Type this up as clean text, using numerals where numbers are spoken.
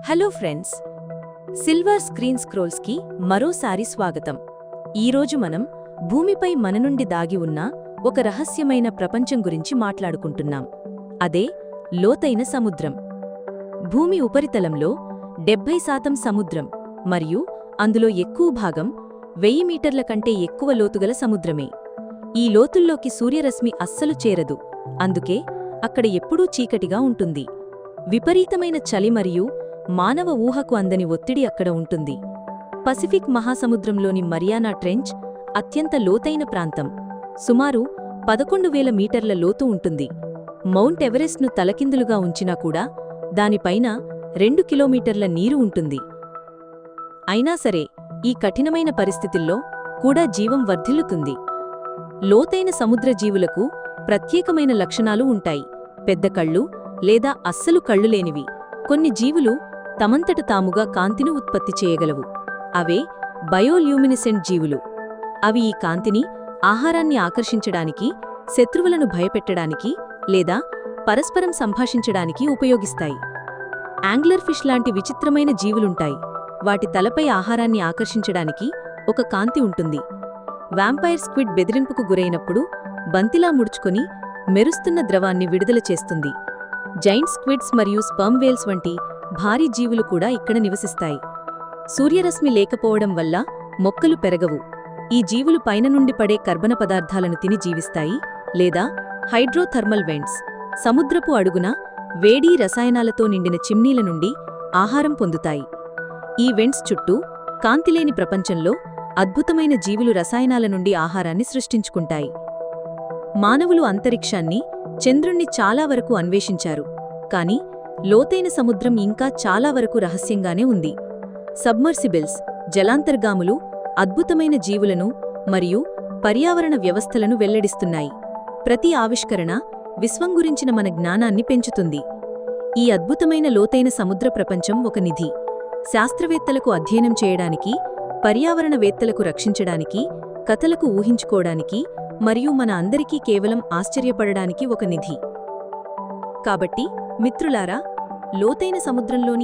Hello friends, silver screen స్క్రోల్స్కి మరోసారి స్వాగతం. ఈరోజు మనం భూమిపై మన నుండి దాగి ఉన్న ఒక రహస్యమైన ప్రపంచం గురించి మాట్లాడుకుంటున్నాం. అదే లోతైన సముద్రం. భూమి ఉపరితలంలో 70% సముద్రం మరియు అందులో ఎక్కువ భాగం 1000 మీటర్ల కంటే ఎక్కువ లోతుగల సముద్రమే. ఈ లోతుల్లోకి సూర్యరశ్మి అస్సలు చేరదు, అందుకే అక్కడ ఎప్పుడూ చీకటిగా ఉంటుంది. విపరీతమైన చలి మరియు మానవ ఊహకు అందని ఒత్తిడి అక్కడ ఉంటుంది. పసిఫిక్ మహాసముద్రంలోని మరియానా ట్రెంచ్ అత్యంత లోతైన ప్రాంతం. సుమారు 11,000 మీటర్ల లోతు ఉంటుంది. మౌంట్ ఎవరెస్ట్ను తలకిందులుగా ఉంచినా కూడా దానిపైన 2 కిలోమీటర్ల నీరు ఉంటుంది. అయినా సరే ఈ కఠినమైన పరిస్థితుల్లో కూడా జీవం వర్ధిల్లుతుంది. లోతైన సముద్ర జీవులకు ప్రత్యేకమైన లక్షణాలు ఉంటాయి. పెద్ద కళ్ళు లేదా అస్సలు కళ్ళు లేనివి. కొన్ని జీవులు తమంతట తాముగా కాంతిని ఉత్పత్తి చేయగలవు. అవే బయోల్యూమినిసెంట్ జీవులు. అవి ఈ కాంతిని ఆహారాన్ని ఆకర్షించడానికి, శత్రువులను భయపెట్టడానికి లేదా పరస్పరం సంభాషించడానికి ఉపయోగిస్తాయి. యాంగ్లర్ ఫిష్ లాంటి విచిత్రమైన జీవులుంటాయి. వాటి తలపై ఆహారాన్ని ఆకర్షించడానికి ఒక కాంతి ఉంటుంది. వాంపైర్ స్క్విడ్ బెదిరింపుకు గురైనప్పుడు బంతిలా ముడుచుకొని మెరుస్తున్న ద్రవాన్ని విడుదల చేస్తుంది. జైంట్ స్క్విడ్స్ మరియు స్పర్మ్ వేల్స్ వంటి భారీ జీవులు కూడా ఇక్కడ నివసిస్తాయి. సూర్యరశ్మి లేకపోవడం వల్ల మొక్కలు పెరగవు. ఈ జీవులు పైన నుండి పడే కర్బన పదార్థాలను తిని జీవిస్తాయి, లేదా హైడ్రోథర్మల్ వెంట్స్, సముద్రపు అడుగున వేడి రసాయనాలతో నిండిన చిమ్నీల నుండి ఆహారం పొందుతాయి. ఈ వెంట్స్ చుట్టూ కాంతిలేని ప్రపంచంలో అద్భుతమైన జీవులు రసాయనాల నుండి ఆహారాన్ని సృష్టించుకుంటాయి. మానవులు అంతరిక్షాన్ని, చంద్రుణ్ణి చాలా వరకు అన్వేషించారు, కాని లోతైన సముద్రం ఇంకా చాలా వరకు రహస్యంగానే ఉంది. సబ్మర్సిబిల్స్, జలాంతర్గాములు అద్భుతమైన జీవులను మరియు పర్యావరణ వ్యవస్థలను వెల్లడిస్తున్నాయి. ప్రతి ఆవిష్కరణ విశ్వం గురించిన మన జ్ఞానాన్ని పెంచుతుంది. ఈ అద్భుతమైన లోతైన సముద్ర ప్రపంచం ఒక నిధి. శాస్త్రవేత్తలకు అధ్యయనం చేయడానికి, పర్యావరణవేత్తలకు రక్షించడానికి, కథలకు ఊహించుకోవడానికి మరియు మన అందరికీ కేవలం ఆశ్చర్యపడడానికి ఒక నిధి. కాబట్టి మిత్రులారా, లోతైన సముద్రంలోని